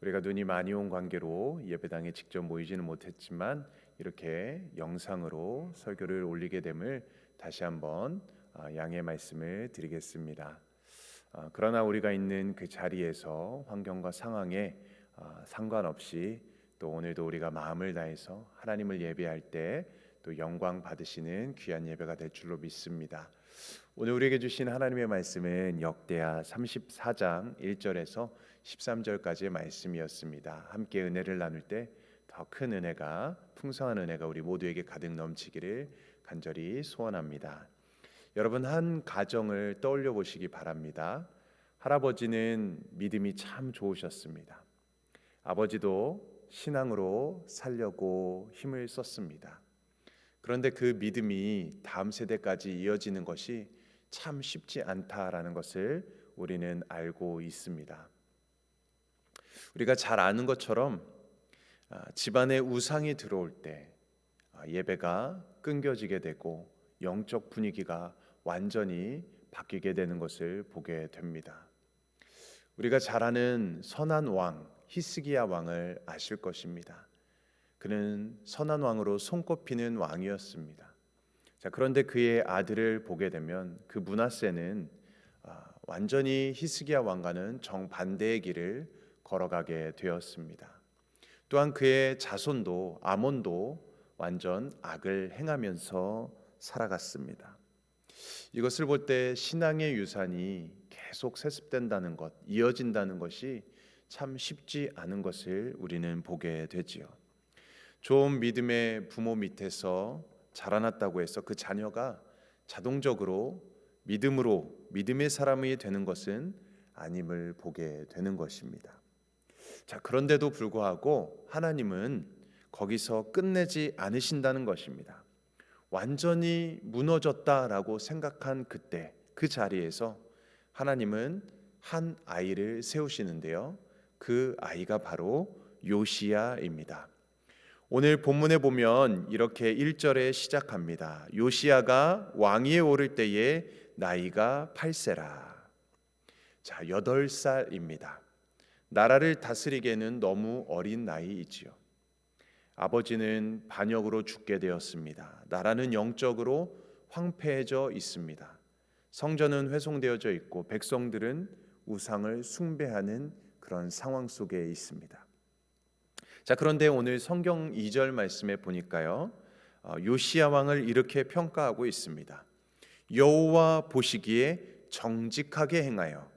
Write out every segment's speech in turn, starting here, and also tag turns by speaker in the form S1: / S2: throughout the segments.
S1: 우리가 눈이 많이 온 관계로 예배당에 직접 모이지는 못했지만 이렇게 영상으로 설교를 올리게 됨을 다시 한번 양해의 말씀을 드리겠습니다. 그러나 우리가 있는 그 자리에서 환경과 상황에 상관없이 또 오늘도 우리가 마음을 다해서 하나님을 예배할 때 또 영광 받으시는 귀한 예배가 될 줄로 믿습니다. 오늘 우리에게 주신 하나님의 말씀은 역대하 34장 1절에서 13절까지의 말씀이었습니다. 함께 은혜를 나눌 때 더 큰 은혜가, 풍성한 은혜가 우리 모두에게 가득 넘치기를 간절히 소원합니다. 여러분, 한 가정을 떠올려 보시기 바랍니다. 할아버지는 믿음이 참 좋으셨습니다. 아버지도 신앙으로 살려고 힘을 썼습니다. 그런데 그 믿음이 다음 세대까지 이어지는 것이 참 쉽지 않다라는 것을 우리는 알고 있습니다. 우리가 잘 아는 것처럼 집안에 우상이 들어올 때 예배가 끊겨지게 되고 영적 분위기가 완전히 바뀌게 되는 것을 보게 됩니다. 우리가 잘 아는 선한 왕 히스기야 왕을 아실 것입니다. 그는 선한 왕으로 손꼽히는 왕이었습니다. 그런데 그의 아들을 보게 되면 그 므낫세는 완전히 히스기야 왕과는 정반대의 길을 걸어가게 되었습니다. 또한 그의 자손도 아몬도 완전 악을 행하면서 살아갔습니다. 이것을 볼 때 신앙의 유산이 계속 세습된다는 것, 이어진다는 것이 참 쉽지 않은 것을 우리는 보게 되지요. 좋은 믿음의 부모 밑에서 자라났다고 해서 그 자녀가 자동적으로 믿음의 사람이 되는 것은 아님을 보게 되는 것입니다. 그런데도 불구하고 하나님은 거기서 끝내지 않으신다는 것입니다. 완전히 무너졌다라고 생각한 그때 그 자리에서 하나님은 한 아이를 세우시는데요. 그 아이가 바로 요시야입니다. 오늘 본문에 보면 이렇게 1절에 시작합니다. 요시야가 왕위에 오를 때에 나이가 8세라. 8살입니다. 나라를 다스리기에는 너무 어린 나이이지요. 아버지는 반역으로 죽게 되었습니다. 나라는 영적으로 황폐해져 있습니다. 성전은 훼손되어져 있고 백성들은 우상을 숭배하는 그런 상황 속에 있습니다. 그런데 오늘 성경 2절 말씀에 보니까요, 요시야 왕을 이렇게 평가하고 있습니다. 여호와 보시기에 정직하게 행하여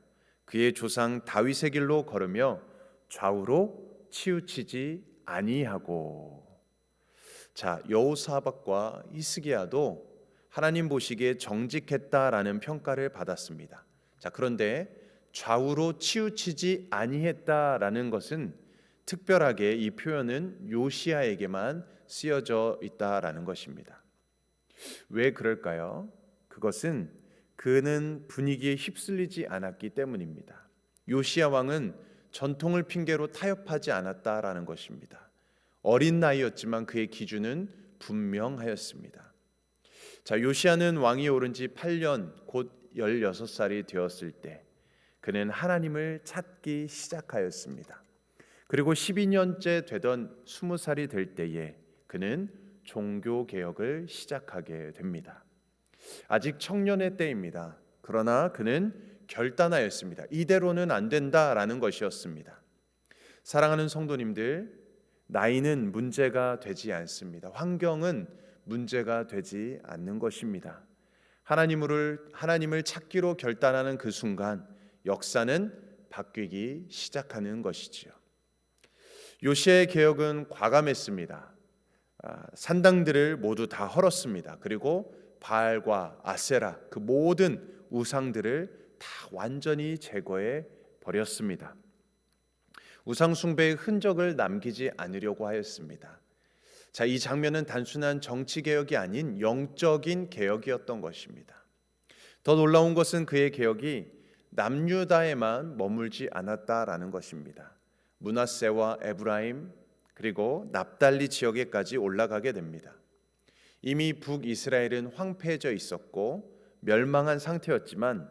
S1: 그의 조상 다윗의 길로 걸으며 좌우로 치우치지 아니하고. 여호사밧과 히스기야도 하나님 보시기에 정직했다라는 평가를 받았습니다. 그런데 좌우로 치우치지 아니했다라는 것은 특별하게 이 표현은 요시야에게만 쓰여져 있다라는 것입니다. 왜 그럴까요? 그것은 그는 분위기에 휩쓸리지 않았기 때문입니다. 요시야 왕은 전통을 핑계로 타협하지 않았다라는 것입니다. 어린 나이였지만 그의 기준은 분명하였습니다. 요시야는 왕위에 오른 지 8년 곧 16살이 되었을 때 그는 하나님을 찾기 시작하였습니다. 그리고 12년째 되던 20살이 될 때에 그는 종교개혁을 시작하게 됩니다. 아직 청년의 때입니다. 그러나 그는 결단하였습니다. 이대로는 안 된다라는 것이었습니다. 사랑하는 성도님들, 나이는 문제가 되지 않습니다. 환경은 문제가 되지 않는 것입니다. 하나님을 찾기로 결단하는 그 순간 역사는 바뀌기 시작하는 것이지요. 요시야의 개혁은 과감했습니다. 산당들을 모두 다 헐었습니다. 그리고 바알과 아세라 그 모든 우상들을 다 완전히 제거해 버렸습니다. 우상 숭배의 흔적을 남기지 않으려고 하였습니다. 이 장면은 단순한 정치 개혁이 아닌 영적인 개혁이었던 것입니다. 더 놀라운 것은 그의 개혁이 남유다에만 머물지 않았다라는 것입니다. 므낫세와 에브라임 그리고 납달리 지역에까지 올라가게 됩니다. 이미 북이스라엘은 황폐해져 있었고 멸망한 상태였지만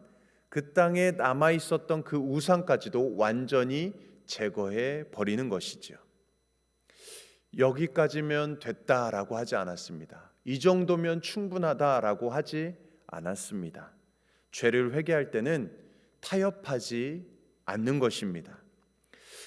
S1: 그 땅에 남아 있었던 그 우상까지도 완전히 제거해 버리는 것이지요. 여기까지면 됐다라고 하지 않았습니다. 이 정도면 충분하다라고 하지 않았습니다. 죄를 회개할 때는 타협하지 않는 것입니다.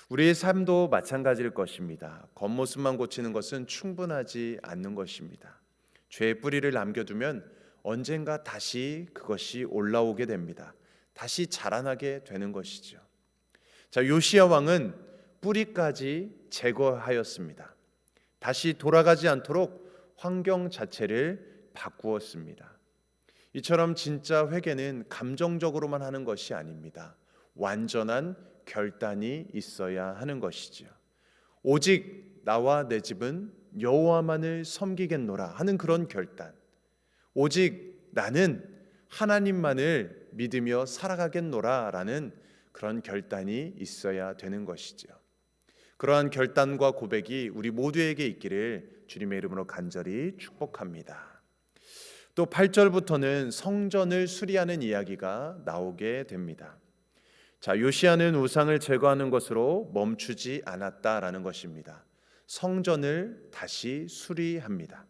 S1: 우리의 삶도 마찬가지일 것입니다. 겉모습만 고치는 것은 충분하지 않는 것입니다. 죄의 뿌리를 남겨두면 언젠가 다시 그것이 올라오게 됩니다. 다시 자라나게 되는 것이죠. 자, 요시야 왕은 뿌리까지 제거하였습니다. 다시 돌아가지 않도록 환경 자체를 바꾸었습니다. 이처럼 진짜 회개는 감정적으로만 하는 것이 아닙니다. 완전한 결단이 있어야 하는 것이지요. 오직 나와 내 집은 여호와만을 섬기겠노라 하는 그런 결단. 오직 나는 하나님만을 믿으며 살아가겠노라라는 그런 결단이 있어야 되는 것이죠. 그러한 결단과 고백이 우리 모두에게 있기를 주님의 이름으로 간절히 축복합니다. 또 8절부터는 성전을 수리하는 이야기가 나오게 됩니다. 자, 요시야는 우상을 제거하는 것으로 멈추지 않았다라는 것입니다. 성전을 다시 수리합니다.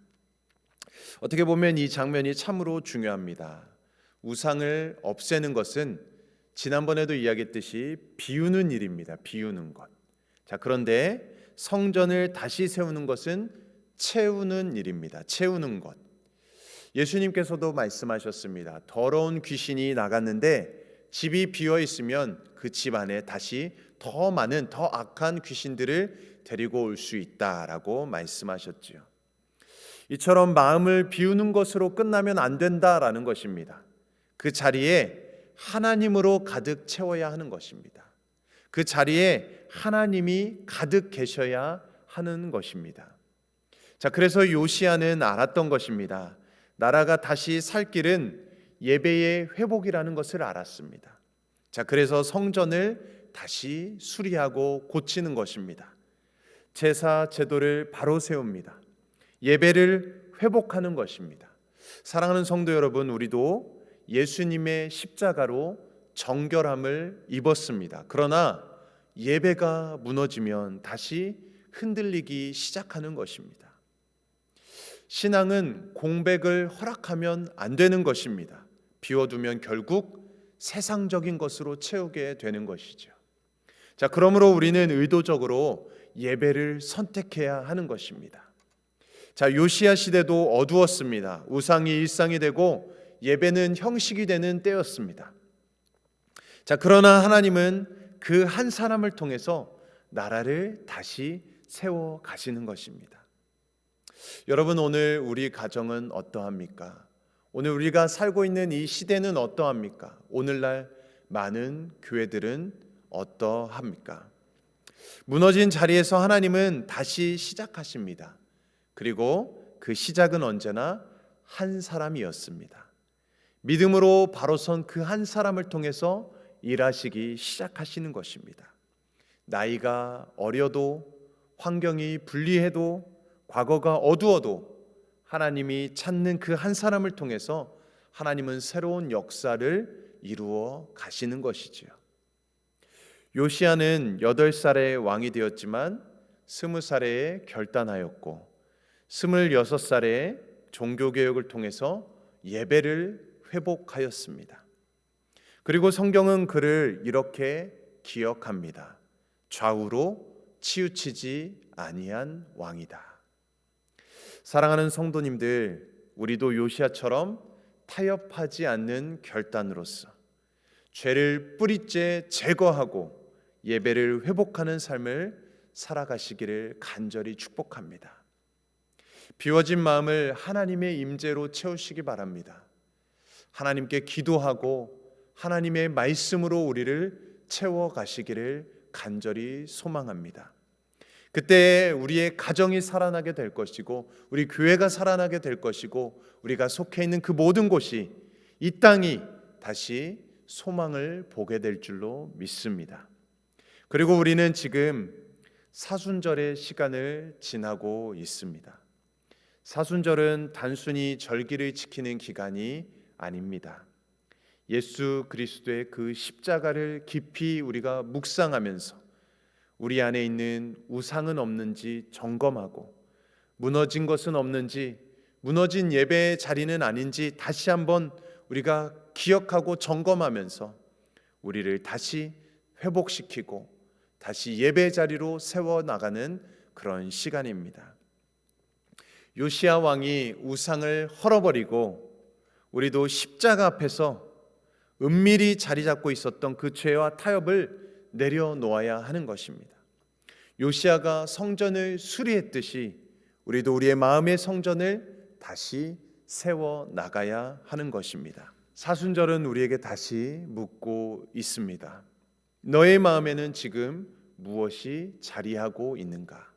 S1: 어떻게 보면 이 장면이 참으로 중요합니다. 우상을 없애는 것은 지난번에도 이야기했듯이 비우는 일입니다. 비우는 것. 자, 그런데 성전을 다시 세우는 것은 채우는 일입니다. 채우는 것. 예수님께서도 말씀하셨습니다. 더러운 귀신이 나갔는데 집이 비어 있으면 그 집 안에 다시 더 많은 더 악한 귀신들을 데리고 올 수 있다라고 말씀하셨지요. 이처럼 마음을 비우는 것으로 끝나면 안 된다라는 것입니다. 그 자리에 하나님으로 가득 채워야 하는 것입니다. 그 자리에 하나님이 가득 계셔야 하는 것입니다. 자, 그래서 요시야는 알았던 것입니다. 나라가 다시 살 길은 예배의 회복이라는 것을 알았습니다. 자, 그래서 성전을 다시 수리하고 고치는 것입니다. 제사 제도를 바로 세웁니다. 예배를 회복하는 것입니다. 사랑하는 성도 여러분, 우리도 예수님의 십자가로 정결함을 입었습니다. 그러나 예배가 무너지면 다시 흔들리기 시작하는 것입니다. 신앙은 공백을 허락하면 안 되는 것입니다. 비워두면 결국 세상적인 것으로 채우게 되는 것이죠. 자, 그러므로 우리는 의도적으로 예배를 선택해야 하는 것입니다. 자, 요시야 시대도 어두웠습니다. 우상이 일상이 되고 예배는 형식이 되는 때였습니다. 자, 그러나 하나님은 그 한 사람을 통해서 나라를 다시 세워 가시는 것입니다. 여러분, 오늘 우리 가정은 어떠합니까? 오늘 우리가 살고 있는 이 시대는 어떠합니까? 오늘날 많은 교회들은 어떠합니까? 무너진 자리에서 하나님은 다시 시작하십니다. 그리고 그 시작은 언제나 한 사람이었습니다. 믿음으로 바로 선 그 한 사람을 통해서 일하시기 시작하시는 것입니다. 나이가 어려도 환경이 불리해도 과거가 어두워도 하나님이 찾는 그 한 사람을 통해서 하나님은 새로운 역사를 이루어 가시는 것이지요. 요시야는 8살에 왕이 되었지만 20살에 결단하였고 26살에 종교개혁을 통해서 예배를 회복하였습니다. 그리고 성경은 그를 이렇게 기억합니다. 좌우로 치우치지 아니한 왕이다. 사랑하는 성도님들, 우리도 요시야처럼 타협하지 않는 결단으로서 죄를 뿌리째 제거하고 예배를 회복하는 삶을 살아가시기를 간절히 축복합니다. 비워진 마음을 하나님의 임재로 채우시기 바랍니다. 하나님께 기도하고 하나님의 말씀으로 우리를 채워가시기를 간절히 소망합니다. 그때 우리의 가정이 살아나게 될 것이고 우리 교회가 살아나게 될 것이고 우리가 속해 있는 그 모든 곳이, 이 땅이 다시 소망을 보게 될 줄로 믿습니다. 그리고 우리는 지금 사순절의 시간을 지나고 있습니다. 사순절은 단순히 절기를 지키는 기간이 아닙니다. 예수 그리스도의 그 십자가를 깊이 우리가 묵상하면서 우리 안에 있는 우상은 없는지 점검하고, 무너진 것은 없는지, 무너진 예배의 자리는 아닌지 다시 한번 우리가 기억하고 점검하면서 우리를 다시 회복시키고 다시 예배 자리로 세워나가는 그런 시간입니다. 요시야 왕이 우상을 헐어버리고 우리도 십자가 앞에서 은밀히 자리 잡고 있었던 그 죄와 타협을 내려놓아야 하는 것입니다. 요시야가 성전을 수리했듯이 우리도 우리의 마음의 성전을 다시 세워나가야 하는 것입니다. 사순절은 우리에게 다시 묻고 있습니다. 너의 마음에는 지금 무엇이 자리하고 있는가?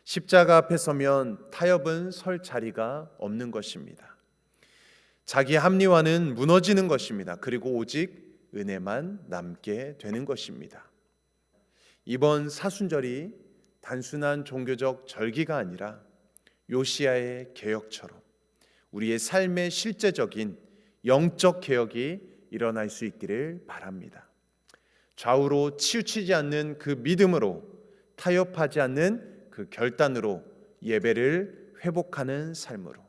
S1: 십자가 앞에 서면 타협은 설 자리가 없는 것입니다. 자기 합리화는 무너지는 것입니다. 그리고 오직 은혜만 남게 되는 것입니다. 이번 사순절이 단순한 종교적 절기가 아니라 요시야의 개혁처럼 우리의 삶의 실제적인 영적 개혁이 일어날 수 있기를 바랍니다. 좌우로 치우치지 않는 그 믿음으로, 타협하지 않는 그 결단으로 예배를 회복하는 삶으로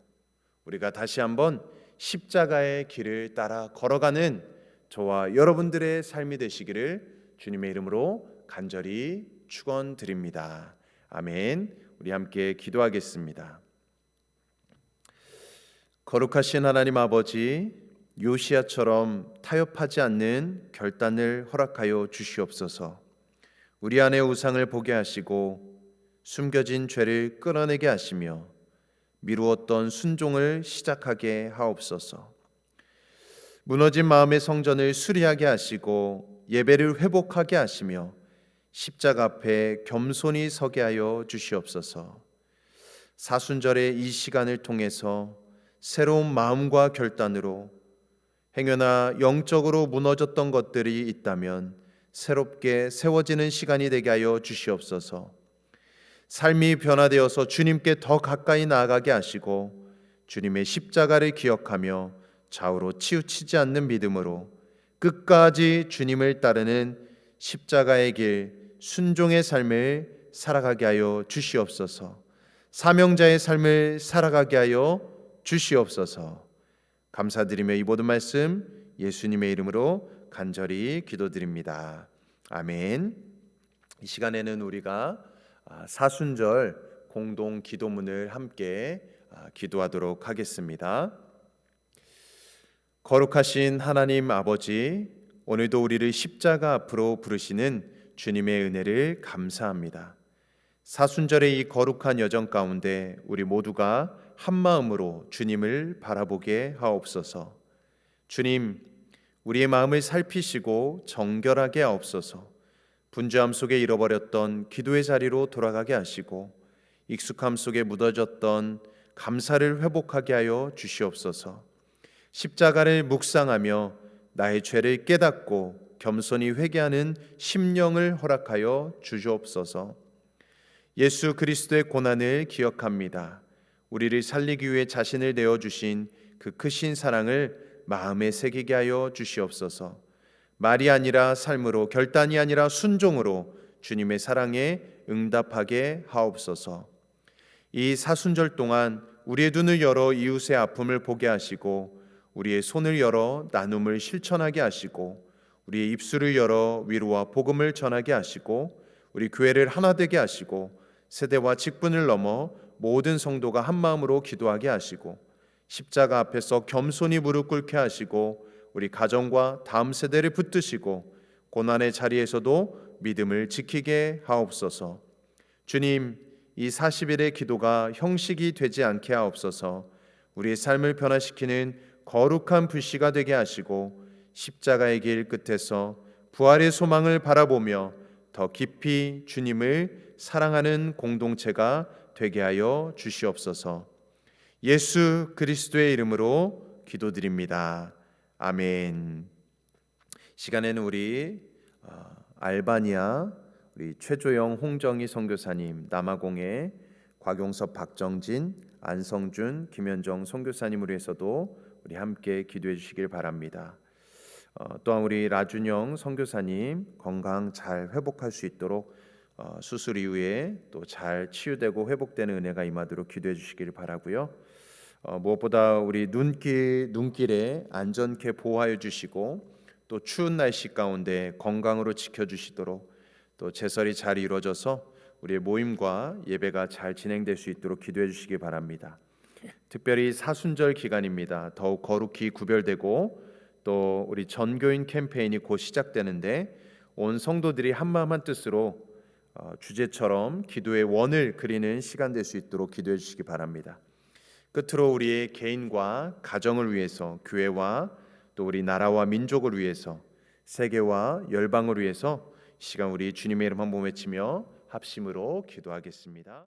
S1: 우리가 다시 한번 십자가의 길을 따라 걸어가는 저와 여러분들의 삶이 되시기를 주님의 이름으로 간절히 축원드립니다. 아멘. 우리 함께 기도하겠습니다. 거룩하신 하나님 아버지, 요시야처럼 타협하지 않는 결단을 허락하여 주시옵소서. 우리 안에 우상을 보게 하시고 숨겨진 죄를 끌어내게 하시며 미루었던 순종을 시작하게 하옵소서. 무너진 마음의 성전을 수리하게 하시고 예배를 회복하게 하시며 십자가 앞에 겸손히 서게 하여 주시옵소서. 사순절의 이 시간을 통해서 새로운 마음과 결단으로 행여나 영적으로 무너졌던 것들이 있다면 새롭게 세워지는 시간이 되게 하여 주시옵소서. 삶이 변화되어서 주님께 더 가까이 나아가게 하시고 주님의 십자가를 기억하며 좌우로 치우치지 않는 믿음으로 끝까지 주님을 따르는 십자가의 길, 순종의 삶을 살아가게 하여 주시옵소서. 사명자의 삶을 살아가게 하여 주시옵소서. 감사드리며 이 모든 말씀 예수님의 이름으로 간절히 기도드립니다. 아멘. 이 시간에는 우리가 사순절 공동 기도문을 함께 기도하도록 하겠습니다. 거룩하신 하나님 아버지, 오늘도 우리를 십자가 앞으로 부르시는 주님의 은혜를 감사합니다. 사순절의 이 거룩한 여정 가운데 우리 모두가 한 마음으로 주님을 바라보게 하옵소서. 주님, 우리의 마음을 살피시고 정결하게 하옵소서. 분주함 속에 잃어버렸던 기도의 자리로 돌아가게 하시고 익숙함 속에 묻어졌던 감사를 회복하게 하여 주시옵소서. 십자가를 묵상하며 나의 죄를 깨닫고 겸손히 회개하는 심령을 허락하여 주시옵소서. 예수 그리스도의 고난을 기억합니다. 우리를 살리기 위해 자신을 내어주신 그 크신 사랑을 마음에 새기게 하여 주시옵소서. 말이 아니라 삶으로, 결단이 아니라 순종으로 주님의 사랑에 응답하게 하옵소서. 이 사순절 동안 우리의 눈을 열어 이웃의 아픔을 보게 하시고 우리의 손을 열어 나눔을 실천하게 하시고 우리의 입술을 열어 위로와 복음을 전하게 하시고 우리 교회를 하나 되게 하시고 세대와 직분을 넘어 모든 성도가 한 마음으로 기도하게 하시고 십자가 앞에서 겸손히 무릎 꿇게 하시고 우리 가정과 다음 세대를 붙드시고 고난의 자리에서도 믿음을 지키게 하옵소서. 주님, 이 40일의 기도가 형식이 되지 않게 하옵소서. 우리의 삶을 변화시키는 거룩한 불씨가 되게 하시고 십자가의 길 끝에서 부활의 소망을 바라보며 더 깊이 주님을 사랑하는 공동체가 되게 하여 주시옵소서. 예수 그리스도의 이름으로 기도드립니다. 아멘. 시간에는 우리 알바니아 우리 최조영 홍정희 선교사님, 남아공의 곽용섭 박정진 안성준 김현정 선교사님으로 해서도 우리 함께 기도해 주시길 바랍니다. 또한 우리 라준영 선교사님 건강 잘 회복할 수 있도록 수술 이후에 또 잘 치유되고 회복되는 은혜가 임하도록 기도해 주시길 바라고요. 무엇보다 우리 눈길에 안전케 보호하여 주시고 또 추운 날씨 가운데 건강으로 지켜주시도록 또 제설이 잘 이루어져서 우리의 모임과 예배가 잘 진행될 수 있도록 기도해 주시기 바랍니다. 특별히 사순절 기간입니다. 더욱 거룩히 구별되고 또 우리 전교인 캠페인이 곧 시작되는데 온 성도들이 한마음 한뜻으로 주제처럼 기도의 원을 그리는 시간 될 수 있도록 기도해 주시기 바랍니다. 끝으로 우리의 개인과 가정을 위해서, 교회와 또 우리 나라와 민족을 위해서, 세계와 열방을 위해서 시간 우리 주님의 이름 한번 외치며 합심으로 기도하겠습니다.